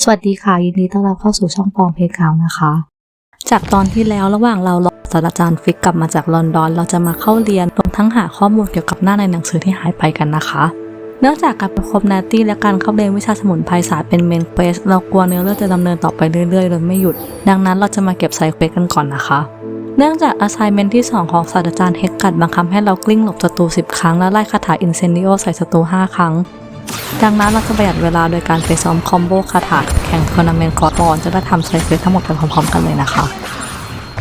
สวัสดีค่ะยินดีต้อนรับเข้าสู่ช่องปองเพกาวนะคะจากตอนที่แล้วระหว่างเรารอศาสตราจารย์ฟิกกลับมาจากลอนดอนเราจะมาเข้าเรียนรวมทั้งหาข้อมูลเกี่ยวกับหน้าในหนังสือที่หายไปกันนะคะเนื่องจากการประคบนาตี้และการเข้าเรียนวิชาสมุนไพรศาสตร์เป็นเมนเควสเรากลัวเนื้อเรื่องจะดำเนินต่อไปเรื่อยๆโดยไม่หยุดดังนั้นเราจะมาเก็บไซด์เควสกันก่อนนะคะเนื่องจาก assignment ที่ 2 ของศาสตราจารย์เฮกกัดบังคับให้เรากลิ้งหลบศัตรู10 ครั้งและไล่คาถาอินเซนดิโอใส่ศัตรู5 ครั้งดังนั้นเราจะประหยัดเวลาโดยการไปซ้อมคอมโบคาถาแข่งทัวร์นาเมนต์คอร์สบอลจะได้ทำไซด์เควสทั้งหมดไปพร้อมๆกันเลยนะคะ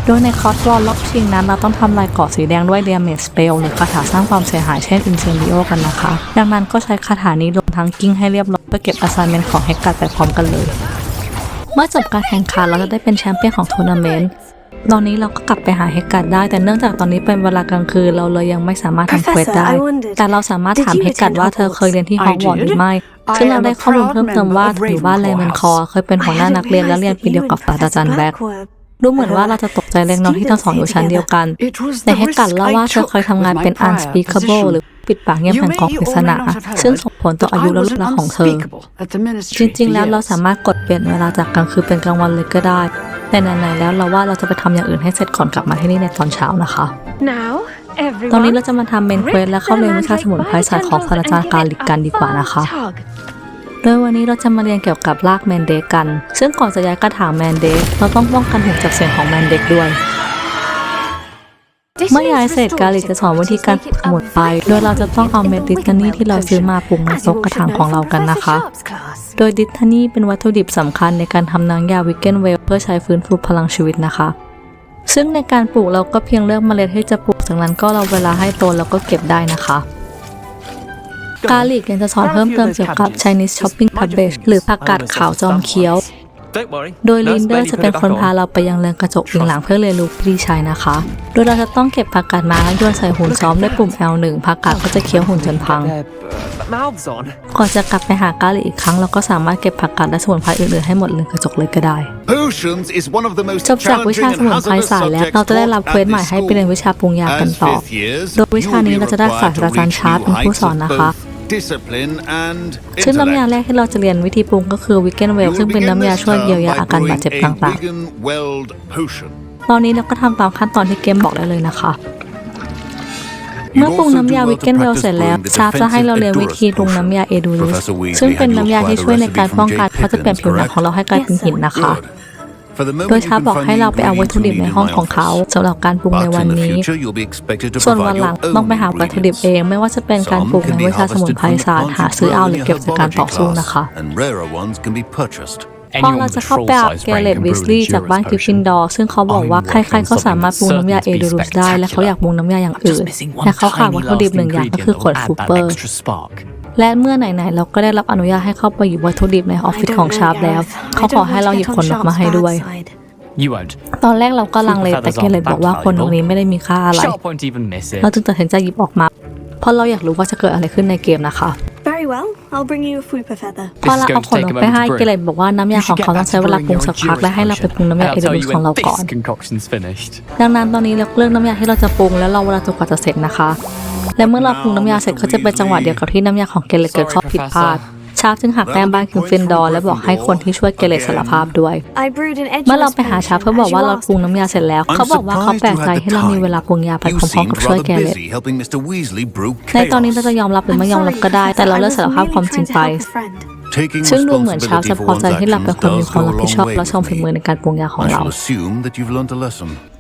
โดยในคอร์สบอลรอบชิงนั้นเราต้องทำลายเกราะสีแดงด้วยเดเมจสเปลหรือคาถาสร้างความเสียหายเช่นอินเซนดิโอกันนะคะดังนั้นก็ใช้คาถานี้รวมทั้งกิ้งให้เรียบร้อยเพื่อเก็บ assignment ของเฮกกัดไปพร้อมกันเลยเมื่อจบการแข่งขันเราจะได้เป็นแชมเปี้ยนของทัวร์นาเมนต์ตอนนี้เราก็กลับไปหาเฮกกัดได้แต่เนื่องจากตอนนี้เป็นเวลากลางคืนเราเลยยังไม่สามารถทำเควสได้แต่เราสามารถถามเฮกกัดว่าเธอเคยเรียนที่ฮอกวอตส์หรือไม่ซึ่งเราได้ข้อมูลเพิ่มเติมว่าอยู่บ้านเลเวนคอร์เคยเป็นหัวหน้านักเรียนและเรียนปีเดียวกับศาสตราจารย์แบ็คดูเหมือนว่าเราจะตกใจเล็กน้อยที่ทั้งสองอยู่ชั้นเดียวกันแต่เฮกกัดเล่าว่าเธอเคยทำงานเป็น unspeakable หรือปิดปากเงียบแห่งกองปริศนาซึ่งส่งผลต่ออายุและรูปลักษณ์ของเธอจริงๆแล้วเราสามารถกดเปลี่ยนเวลาจากกลางคืนเป็นกลางวันเลยก็ได้แต่ไหนๆแล้วเราว่าเราจะไปทำอย่างอื่นให้เสร็จก่อนกลับมาที่นี่ในตอนเช้านะคะตอนนี้เราจะมาทำเมนเควสและเข้าเรียนวิชาสมุนไพรศาสตร์ของศาสตราจารย์กาลิกกันดีกว่านะคะโดยวันนี้เราจะมาเรียนเกี่ยวกับรากแมนเดกกันซึ่งก่อนจะย้ายกระถางแมนเดกเราต้องป้องกันหูจากเสียงของแมนเดกด้วยเมื่อย้ายเสร็จกาลิกจะสอนวิธีการปลูกสมุนไพรโดยเราจะต้องเอาเม็ดดิทานี่ที่เราซื้อมาปลูกในซกกระถางของเรากันนะคะโดยดิทานี่เป็นวัตถุดิบสำคัญในการทำน้ำยาวิกเกนเวลเพื่อใช้ฟื้นฟูพลังชีวิตนะคะซึ่งในการปลูกเราก็เพียงเลือกเมล็ดที่จะปลูกจากนั้นก็รอเวลาให้โตแล้วก็เก็บได้นะคะกาลิกยังจะสอนเพิ่มเติมเกี่ยวกับ Chinese Shopping Cabbage หรือผักกาดขาวจอมเขียวโดยลินเดอร์จะเป็นคนพาเราไปยังเรือนกระจกวิงหลังเพื่อเรียนรู้วิธีใช้นะคะโดยเราจะต้องเก็บผักกาดมาและโยนใส่หุ่นซ้อมด้วยปุ่ม L1 ผักกาดก็จะเคี้ยวหุ่นจนพังก่อนจะกลับไปหากาลิกอีกครั้งเราก็สามารถเก็บผักกาดและสมุนไพรอื่นๆให้หมดเรือนกระจกเลยก็ได้จบจากวิชาสมุนไพรศาสตร์แล้วเราจะได้รับเควสใหม่ให้ไปเรียนวิชาปรุงยากันต่อโดยวิชานี้เราจะได้ศาสตราจารย์ชาร์ปเป็นผู้สอนนะคะซึ่งน้ำยาแรกที่เราจะเรียนวิธีปรุงก็คือวิกเกนเวลซึ่งเป็นน้ำยาช่วยเยียวยาอาการบาดเจ็บต่างๆตอนนี้เราก็ทำตามขั้นตอนที่เกมบอกได้เลยนะคะเมื่อปรุงน้ำยาวิกเกนเวลเสร็จแล้วชาร์ปจะให้เราเรียนวิธีปรุงน้ำยาเอดูลิสซึ่งเป็นน้ำยาที่ช่วยในการป้องกันเพราะจะเปลี่ยนผิวหนังของเราให้กลายเป็นหินนะคะโดยชาร์ปบอกให้เราไปเอาวัตถุดิบในห้องของเขาสำหรับการปรุงในวันนี้ส่วนวันหลังต้องไปหาวัตถุดิบเองไม่ว่าจะเป็นการปรุงในวิชาสมุนไพรศาสตร์หาซื้อเอาหรือเก็บจากการต่อสู้นะคะพอเราจะเข้าไปเอาเกเรตวิสลีย์จากบ้านกริฟฟินดอร์ซึ่งเขาบอกว่าใครๆก็สามารถปรุงน้ำยาเอดูรุสได้และเขาอยากปรุงน้ำยาอย่างอื่นแต่เขาขาดวัตถุดิบหนึ่งอย่างก็คือขวดฟูเปอร์และเมื่อไหนๆเราก็ได้รับอนุญาตให้เข้าไปหยิบวัตถุดิบในออฟฟิศของชาร์ปแล้วเขาขอให้เราหยิบขนนกมาให้ด้วยตอนแรกเราก็ลังเลแต่เกเรตบอกว่าคนตรงนี้ไม่ได้มีค่าอะไรเราจึงตัดสินใจหยิบออกมาเพราะเราอยากรู้ว่าจะเกิดอะไรขึ้นในเกมนะคะพอเราเอาขนนกไปให้เกเรตบอกว่าน้ำยาของเขาต้องใช้เวลาปรุงสักพักและให้เราไปปรุงน้ำยาเอเดรุสของเราก่อนดังนั้นตอนนี้เราเลือกน้ำยาที่เราจะปรุงแล้วเราเวลาจนกว่าจะเสร็จนะคะและเมื่อเราปรุงน้ำยาเสร็จก็จะเป็นจังหวะเดียวกับที่น้ำยาของเกเรตเกิดข้อผิดพลาดชาร์ปจึงหักแต้มบ้านกริฟฟินดอร์และบอกให้คนที่ช่วยเกเรตสารภาพด้วยเมื่อเราไปหาชาร์ปเพื่อบอกว่าเราปรุงน้ำยาเสร็จแล้วเขาบอกว่าเขาแปลกใจที่เรามีเวลาปรุงยาไปพร้อมๆกับช่วยเกเรตในตอนนี้เราจะยอมรับหรือไม่ยอมรับก็ได้แต่เราเลือกสารภาพความจริงไปซึ่งดูเหมือนชาร์ปจะพอใจที่เราเป็นคนมีความรับผิดชอบและชมฝีมือในการปรุงยาของเรา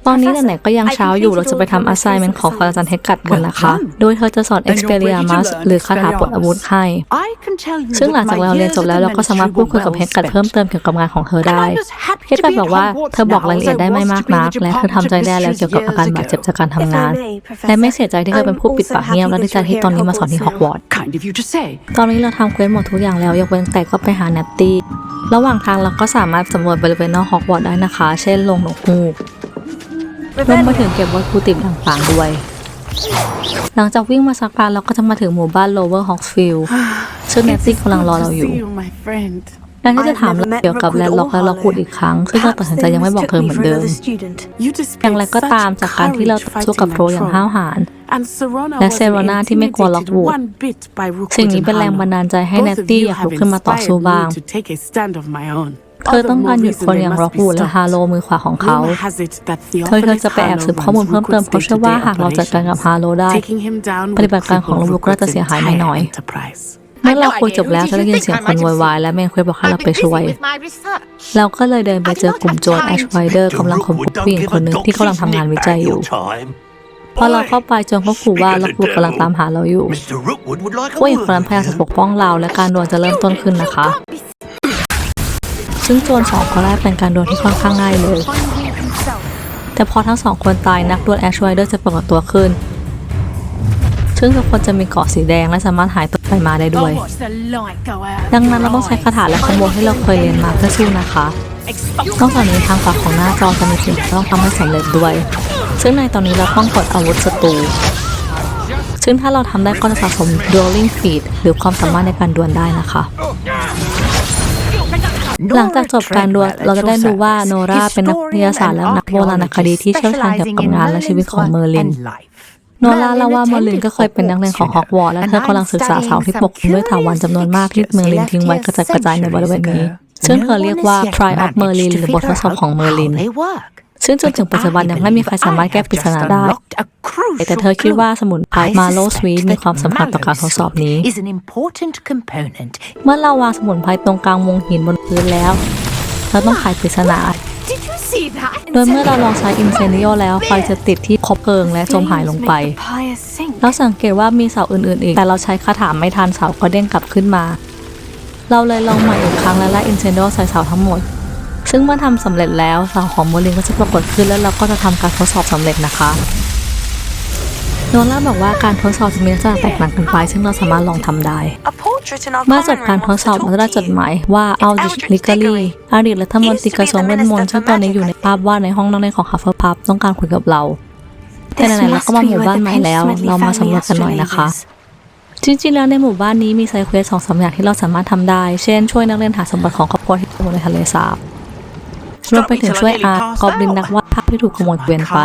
ตอนนี้ไหนๆก็ยังเช้าอยู่เราจะไปทำ assignment ของศาสตราจารย์เฮกกัดกันนะคะโดยเธอจะสอน Expelliarmus หรือคาถาปลดอาวุธให้ซึ่งหลังจากเราเรียนจบแล้วเราก็สามารถพูดคุยกับเฮกกัดเพิ่มเติมเกี่ยวกับงานของเธอได้เฮกกัดบอกว่าเธอบอกรายละเอียดได้ไม่มากนักและเธอทำใจได้แล้วเกี่ยวกับอาการบาดเจ็บจากการทำงานและไม่เสียใจที่เคยเป็นผู้ปิดปากเงียบและดีใจที่ตอนนี้มาสอนที่ฮอกวอตส์ตอนนี้เราทำเควสหมดทุกอย่างแล้วยกเว้นแต่ก็ไปหาแนตตี้ระหว่างทางเราก็สามารถสำรวจบริเวณนอกฮอกวอตส์ได้นะคะเช่นโรงนกฮูกรวมไปถึงเก็บวัตถุดิบต่างๆด้วยหลังจากวิ่งมาสักพักเราก็จะมาถึงหมู่บ้าน Lower Hawksfield ซึ่งแนตตี้กำลังรอเราอยู่ และที่จะถามเกี่ยวกับแลนด์ล็อกและล็อกวูดอีกครั้งซึ่งเราตัดสินใจยังไม่บอกเธอเหมือนเดิมอย่างไรก็ตามจากการที่เราต่อสู้กับโรอย่างห้าวหาญและเซโรนาที่ไม่กลัวล็อกวูดสิ่งนี้เป็นแรงบันดาลใจให้เนตตี้อยากลุกขึ้นมาต่อสู้บ้างเธอต้องการหยุดคนอย่างล็อกวูดและฮาโลมือขวาของเขาเธอจะไปแอบสืบข้อมูลเพิ่มเติมเพราะเชื่อว่าหากเราจัดการกับฮาโลได้ปฏิบัติการของล็อกวูดก็จะเสียหายไม่น้อยเมื่อเราคุยจบแล้วจะได้ยินเสียงคนโวยวายและเมนเควสบอกให้เราไปช่วยเราก็เลยเดินไปเจอกลุ่มโจรแอชไวเดอร์กำลังข่มขู่ผู้หญิงคนหนึ่งที่กำลังทำงานวิจัยอยู่พอเราเข้าไปโจรก็ขู่ว่าล็อกวูดกำลังตามหาเราอยู่ผู้หญิงคนนั้นพยายามจะปกป้องเราและการดวลจะเริ่มต้นขึ้นนะคะซึ่งโจรสองคนแรกเป็นการดวลที่ค่อนข้างง่ายเลยแต่พอทั้งสองคนตายนักดวลแอชไวเดอร์จะปรากฏตัวขึ้นซึ่งทุกคนจะมีเกราะสีแดงและสามารถหายตัวไปมาได้ด้วยดังนั้นเราต้องใช้คาถาและคอมโบที่เราเคยเรียนมาเพื่อสู้นะคะนอกจากนี้ทางขวาของหน้าจอจะมีสิ่งที่ต้องทำให้สำเร็จด้วยซึ่งในตอนนี้เราต้องกดอาวุธศัตรูซึ่งถ้าเราทำได้ก็จะสะสม Dueling Feat หรือความสามารถในการดวลได้นะคะหลังจากจบการดวลเราจะได้รู้ว่าโนราเป็นนักวิทยาศาสตร์และนักโบราณคดีที่เชี่ยวชาญเกี่ยวกับงานและชีวิตของเมอร์ลินโนราเล่าว่าเมอร์ลินก็เคยเป็นนักเรียนของฮอกวอตส์และเธอกำลังศึกษาเสาที่ปกคลุมด้วยเถาวัลย์จำนวนมากที่เมอร์ลินทิ้งไว้กระจัดกระจายในบริเวณนี้ซึ่งเธอเรียกว่า Trial of Merlin หรือบททดสอบของเมอร์ลินซึ่งจนถึงปัจจุบันยังไม่มีใครสามารถแก้ปริศนาได้แต่เธอคิดว่าสมุนไพรมาโลสวีทมีความสำคัญต่อการทดสอบนี้เมื่อเราวางสมุนไพรตรงกลางวงหินบนพื้นแล้วเราต้องไขปริศนาโดยเมื่อเราลองใช้อินเซเนียลแล้วไฟจะติดที่คบเพลิงและจมหายลงไปเราสังเกตว่ามีเสาอื่นๆอีกแต่เราใช้คาถาไม่ทันเสาก็เด้งกลับขึ้นมาเราเลยลองใหม่อีกครั้งและไล่อินเซเนียลใส่เสาทั้งหมดซึ่งเมื่อทำสำเร็จแล้วเสาของโมลินก็จะปรากฏขึ้นแล้วเราก็จะทำการทดสอบสำเร็จนะคะโนล่าบอกว่าการทดสอบจะมีลักษณะแตกต่างกันไปซึ่งเราสามารถลองทำได้เมื่อจบการทดสอบเราจะได้จดหมายว่าอัลดิชลิกาลีอดีตรัฐมนตรีกระทรวงเวทมนต์ซึ่งตอนนี้อยู่ในภาพวาดในห้องนั่งเล่นของฮัฟเฟิลพัฟต้องการคุยกับเราแต่ไหนๆเราก็มาหมู่บ้านใหม่แล้วเรามาสำรวจกันหน่อยนะคะจริงๆแล้วในหมู่บ้านนี้มีไซเควส2-3 อย่างที่เราสามารถทำได้เช่นช่วยนักเรียนหาสมบัติของครอบครัวที่อยู่ในทะเลสาบรวมไปถึงช่วยอาร์ตกอบลินนักวาดภาพที่ถูกขโมยเกวียนไป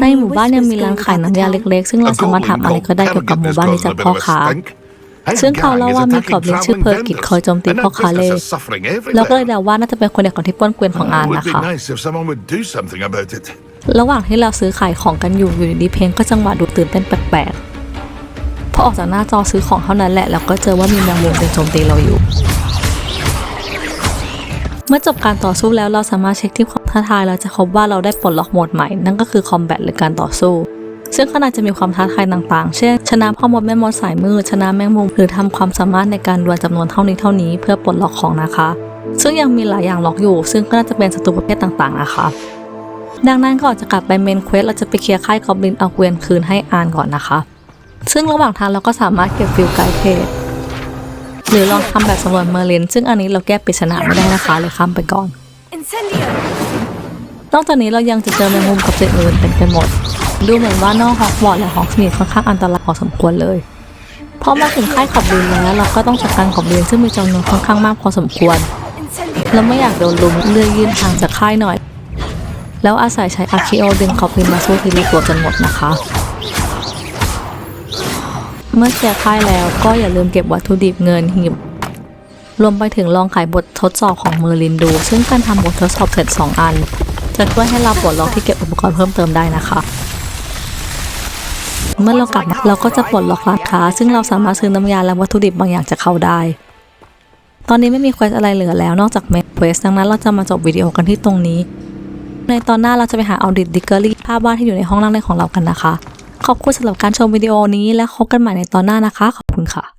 ในหมู่บ้านยังมีร้านขายน้ำยาเล็กๆซึ่งเราสามารถถามอะไรก็ได้เกี่ยวกับหมู่บ้านนี้จากพ่อค้าซึ่งเขาเล่าว่ามีกอบลินชื่อเพอร์กิตคอยโจมตีพ่อค้าเล่แล้วก็เลยเดาว่าน่าจะเป็นคนเดียวกันที่ปล้นเกวียนของอาร์ตนะคะระหว่างที่เราซื้อขายของกันอยู่ดีๆเพลงก็จังหวะดูตื่นเต้นแปลกๆพอออกจากหน้าจอซื้อของเท่านั้นแหละแล้วก็เจอว่ามีแมงมุมเดินโจมตีเราอยู่เมื่อจบการต่อสู้แล้วเราสามารถเช็คที่ความท้าทายแล้วจะพบว่าเราได้ปลดล็อกโหมดใหม่นั่นก็คือคอมแบทหรือการต่อสู้ซึ่งขนาดจะมีความท้าทายต่างๆเช่นชนะพ่อมดแม่มดสายมืดชนะแมงมุมหรือทำความสามารถในการดวลจำนวนเท่านี้เพื่อปลดล็อกของนะคะซึ่งยังมีหลายอย่างล็อกอยู่ซึ่งก็น่าจะเป็นศัตรูประเภทต่างๆนะคะดังนั้นก่อนจะกลับไปเมนเควสเราจะไปเคลียร์ค่ายกอบลินเอาเกวียนคืนให้อานก่อนนะคะซึ่งระหว่างทางเราก็สามารถเก็บฟิลไกด์เพจหรือลองทำแบบสำรวจเมอร์ลินซึ่งอันนี้เราแก้ปริศนาไม่ได้นะคะเลยข้ามไปก่อนนอกจากนี้เรายังจะเจอแมงมุมกับสิ่งอื่นเต็มไปหมดดูเหมือนว่านอกฮอกวอตส์และฮอกสมิธค่อนข้างอันตรายพอสมควรเลยพอมาถึงค่ายกอบลินแล้วเราก็ต้องจัดการกอบลินซึ่งมีจำนวนค่อนข้างมากพอสมควรเราไม่อยากโดนลุมเลื่อยยื่นทางจากค่ายหน่อยแล้วอาศัยใช้อาร์คิโอดึงกอบลินมาสู้ทีละตัวจนหมดนะคะเมื่อเคลียร์ค่ายแล้วก็อย่าลืมเก็บวัตถุดิบเงินหีบรวมไปถึงลองขายบททดสอบของเมอร์ลินดูซึ่งการทำบททดสอบเสร็จ2 อันจะช่วยให้เราปลดล็อกที่เก็บอุปกรณ์เพิ่มเติมได้นะคะเมื่อเรากลับมาเราก็จะปลดล็อกร้านค้าซึ่งเราสามารถซื้อน้ำยาและวัตถุดิบบางอย่างจากเขาได้ตอนนี้ไม่มีเควสอะไรเหลือแล้วนอกจากเมนเควสดังนั้นเราจะมาจบวิดีโอกันที่ตรงนี้ในตอนหน้าเราจะไปหาออดิตดิกเกอรี่ภาพวาดที่อยู่ในห้องนั่งเล่นของเรากันนะคะขอบคุณสำหรับการชมวิดีโอนี้และพบกันใหม่ในตอนหน้านะคะขอบคุณค่ะ